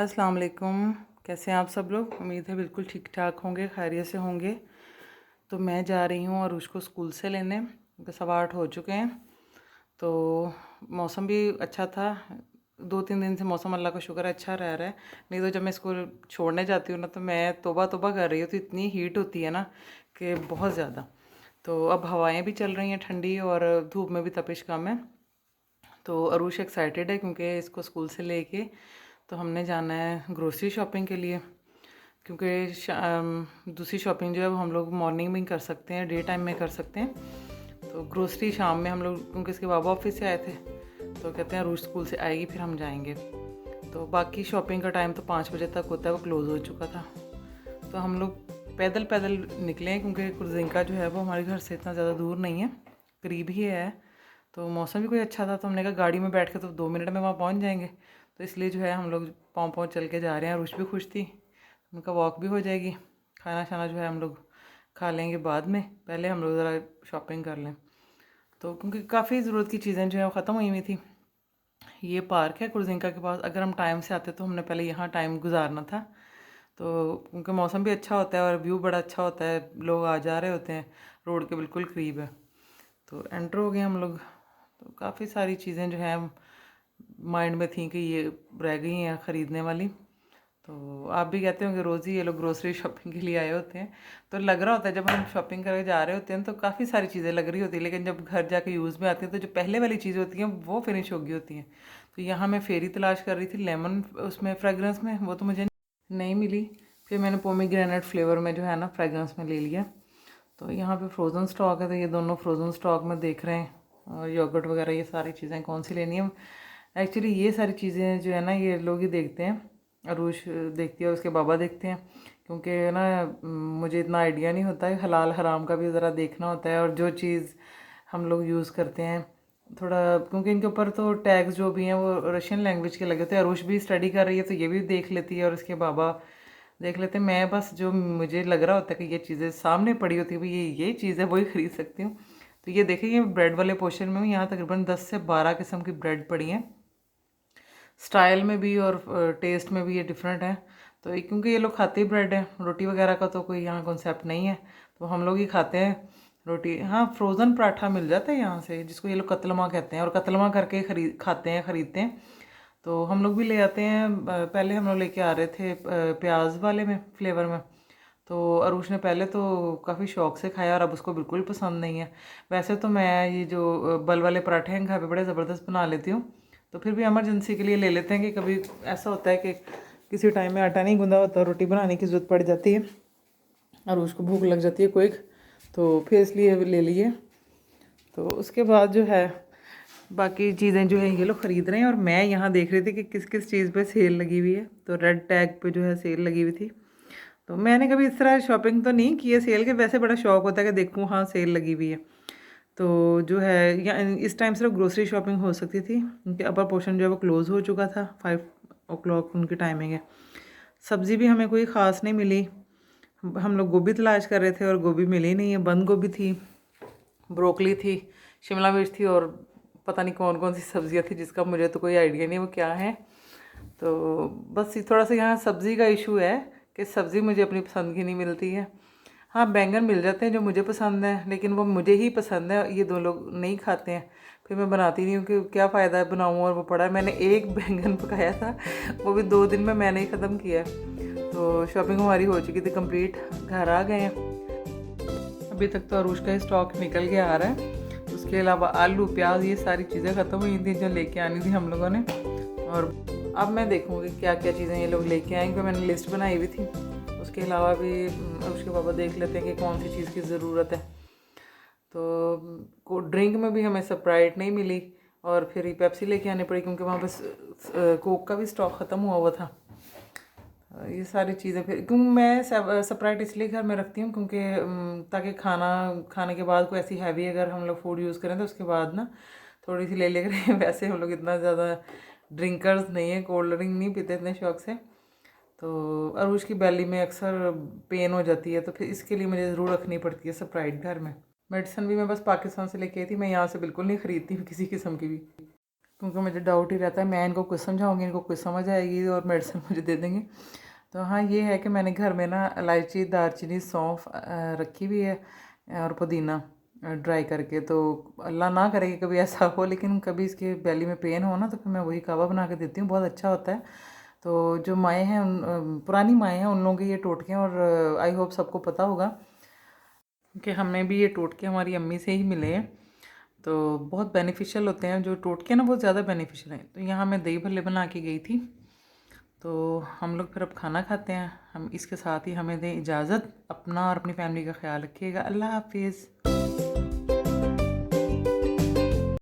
अस्सलाम वालेकुम। कैसे हैं आप सब लोग? उम्मीद है बिल्कुल ठीक ठाक होंगे, खैरियत से होंगे। तो मैं जा रही हूँ और उसको स्कूल से लेने, क्योंकि 8:15 हो चुके हैं। तो मौसम भी अच्छा था, 2-3 दिन से मौसम अल्लाह का शुक्र है अच्छा रह रहा है। नहीं तो जब मैं स्कूल छोड़ने जाती हूँ ना, तो मैं तौबा तौबा कर रही हूँ, तो इतनी हीट होती है ना कि बहुत ज़्यादा। तो अब हवाएं भी चल रही हैं ठंडी, और धूप में भी तपिश कम है। तो अरूश एक्साइटेड है क्योंकि इसको स्कूल से लेके तो हमने जाना है ग्रोसरी शॉपिंग के लिए। क्योंकि दूसरी शॉपिंग जो है वो हम लोग मॉर्निंग में ही कर सकते हैं, डे टाइम में कर सकते हैं। तो ग्रोसरी शाम में हम लोग, क्योंकि इसके बाबा ऑफिस से आए थे, तो कहते हैं अरूश स्कूल से आएगी फिर हम जाएंगे। तो बाकी शॉपिंग का टाइम तो 5 बजे तक होता है, वो क्लोज़ हो चुका था। तो हम लोग पैदल पैदल निकले हैं, क्योंकि कुर्जिंका जो है वो हमारे घर से इतना ज़्यादा दूर नहीं है, करीब ही है। तो मौसम भी कोई अच्छा था, तो हमने कहा गाड़ी में बैठ के तो 2 मिनट में वहाँ पहुँच जाएंगे। तो इसलिए जो है हम लोग पाँव पाँव चल के जा रहे हैं। रुश भी खुश थी, उनका वॉक भी हो जाएगी। खाना शाना जो है हम लोग खा लेंगे बाद में, पहले हम लोग ज़रा शॉपिंग कर लें। तो क्योंकि काफ़ी ज़रूरत की चीज़ें जो है वो ख़त्म हुई हुई थी। ये पार्क है कुर्जिंका के पास, अगर हम टाइम से आते तो हमने पहले यहाँ टाइम गुजारना था। तो क्योंकि मौसम भी अच्छा होता है और व्यू बड़ा अच्छा होता है, लोग आ जा रहे होते हैं, रोड के बिल्कुल करीब है। तो एंटर हो गए हम लोग। तो काफ़ी सारी चीज़ें जो हैं माइंड में थी कि ये रह गई हैं ख़रीदने वाली। तो आप भी कहते होंगे रोज़ ही ये लोग ग्रोसरी शॉपिंग के लिए आए होते हैं। तो लग रहा होता है जब हम शॉपिंग करके जा रहे होते हैं तो काफ़ी सारी चीज़ें लग रही होती है, लेकिन जब घर जाके यूज़ में आती हैं तो जो पहले वाली चीज़ें होती हैं वो फिनिश हो गई होती हैं। तो यहाँ मैं फेरी तलाश कर रही थी लेमन, उसमें फ्रेगरेंस में, वो तो मुझे नहीं मिली। फिर मैंने पोमीग्रेनेट फ्लेवर में जो है ना फ्रेगरेंस में ले लिया। तो यहाँ पे फ्रोज़न स्टॉक है, तो ये दोनों फ्रोज़न स्टॉक में देख रहे हैं, और योगर्ट वगैरह ये सारी चीज़ें कौन सी लेनी है। एक्चुअली ये सारी चीज़ें जो है ना ये लोग ही देखते हैं, अरूश देखती है और उसके बाबा देखते हैं। क्योंकि ना मुझे इतना आइडिया नहीं होता है, हलाल हराम का भी ज़रा देखना होता है। और जो चीज़ हम लोग यूज़ करते हैं थोड़ा, क्योंकि इनके ऊपर तो टैग्स जो भी हैं वो रशियन लैंग्वेज के लगे होते हैं। अरूश भी स्टडी कर रही है तो ये भी देख लेती है और उसके बाबा देख लेते हैं। मैं बस जो मुझे लग रहा होता है कि ये चीज़ें सामने पड़ी होती है, भाई ये चीज़ है, वही ख़रीद सकती हूँ। तो ये देखिए, ये ब्रेड वाले पोर्शन में यहाँ तकरीबन 10 से 12 किस्म की ब्रेड पड़ी हैं, स्टाइल में भी और टेस्ट में भी ये डिफरेंट है। तो क्योंकि ये लोग खाते ही ब्रेड है, रोटी वगैरह का तो कोई यहाँ कॉन्सेप्ट नहीं है, तो हम लोग ही खाते हैं रोटी। हाँ, फ्रोज़न पराठा मिल जाता है यहाँ से, जिसको ये लोग कतलमा कहते हैं, और कतलमा करके ख़रीदते हैं। तो हम लोग भी ले आते हैं। पहले हम लोग लेके आ रहे थे प्याज वाले में फ्लेवर में। तो अरूश ने पहले तो काफ़ी शौक से खाया और अब उसको बिल्कुल पसंद नहीं है। वैसे तो मैं ये जो बल वाले पराठे हैं घर पे बड़े ज़बरदस्त बना लेती हूँ। तो फिर भी इमरजेंसी के लिए ले लेते हैं कि कभी ऐसा होता है कि किसी टाइम में आटा नहीं गूंदा होता, रोटी बनाने की ज़रूरत पड़ जाती है और उसको भूख लग जाती है क्विक, तो फिर इसलिए ले लिए। तो उसके बाद जो है बाकी चीज़ें जो है ये लोग ख़रीद रहे हैं, और मैं यहाँ देख रही थी कि किस किस चीज़ पे सेल लगी हुई है। तो रेड टैग पे जो है सेल लगी हुई थी। तो मैंने कभी इस तरह शॉपिंग तो नहीं की है सेल के, वैसे बड़ा शौक होता है कि देखूँ हाँ सेल लगी हुई है। तो जो है या इस टाइम सिर्फ ग्रोसरी शॉपिंग हो सकती थी, क्योंकि अपर पोर्शन जो है वो क्लोज़ हो चुका था, 5 o'clock उनकी टाइमिंग है। सब्ज़ी भी हमें कोई ख़ास नहीं मिली। हम लोग गोभी तलाश कर रहे थे और गोभी मिली नहीं है। बंद गोभी थी, ब्रोकली थी, शिमला मिर्च थी, और पता नहीं कौन कौन सी सब्ज़ियाँ थी जिसका मुझे तो कोई आइडिया नहीं वो क्या है। तो बस थोड़ा सा यहाँ सब्ज़ी का इशू है कि सब्ज़ी मुझे अपनी पसंद की नहीं मिलती है। हाँ, बैंगन मिल जाते हैं जो मुझे पसंद है, लेकिन वो मुझे ही पसंद है, ये 2 लोग नहीं खाते हैं। फिर मैं बनाती नहीं हूँ कि क्या फ़ायदा है बनाऊँ, और वो पड़ा है। मैंने एक बैंगन पकाया था, वो भी 2 दिन में मैंने ही ख़त्म किया है। तो शॉपिंग हमारी हो चुकी थी कंप्लीट, घर आ गए हैं। अभी तक तो अरूश का स्टॉक निकल के आ रहा है। उसके अलावा आलू प्याज ये सारी चीज़ें ख़त्म हुई थी जो लेके आनी थी हम लोगों ने। और अब मैं देखूँगी क्या क्या चीज़ें ये लोग लेके आएंगे, मैंने लिस्ट बनाई हुई थी। उसके अलावा भी उसके पापा देख लेते हैं कि कौन सी चीज़ की ज़रूरत है। तो ड्रिंक में भी हमें स्प्राइट नहीं मिली, और फिर ही पेप्सी लेके आनी पड़ी, क्योंकि वहाँ पर कोक का भी स्टॉक ख़त्म हुआ हुआ था। ये सारी चीज़ें फिर क्यों मैं स्प्राइट इसलिए घर में रखती हूँ, क्योंकि ताकि खाने के बाद कोई ऐसी हैवी अगर हम लोग फूड यूज़ करें तो उसके बाद ना थोड़ी सी ले ले करें। वैसे हम लोग इतना ज़्यादा ड्रिंकर्स नहीं है, कोल्ड ड्रिंक नहीं पीते इतने शौक से। तो अरूश की बैली में अक्सर पेन हो जाती है, तो फिर इसके लिए मुझे ज़रूर रखनी पड़ती है स्प्राइट घर में। मेडिसिन भी मैं बस पाकिस्तान से लेके आई थी, मैं यहाँ से बिल्कुल नहीं ख़रीदती हूँ किसी किस्म की भी। क्योंकि मुझे डाउट ही रहता है, मैं इनको कुछ समझाऊंगी, इनको कुछ समझ आएगी और मेडिसिन मुझे दे देंगे। तो हाँ, ये है कि मैंने घर में ना इलायची, दालचीनी, सौंफ रखी हुई है और पुदीना ड्राई करके। तो अल्लाह ना करे कि कभी ऐसा हो, लेकिन कभी इसके बैली में पेन हो ना तो फिर मैं वही कावा बना के देती हूँ, बहुत अच्छा होता है। तो जो माएँ हैं पुरानी माएँ हैं, उन लोगों के ये टोटके, और आई होप सबको पता होगा कि हमें भी ये टोटके हमारी अम्मी से ही मिले हैं। तो बहुत बेनिफिशियल होते हैं जो टोटके ना, बहुत ज़्यादा बेनिफिशियल हैं। तो यहाँ मैं दही भल्ले बना के गई थी। तो हम लोग फिर अब खाना खाते हैं। हम इसके साथ ही हमें दें इजाज़त। अपना और अपनी फैमिली का ख्याल रखिएगा। अल्लाह हाफिज़।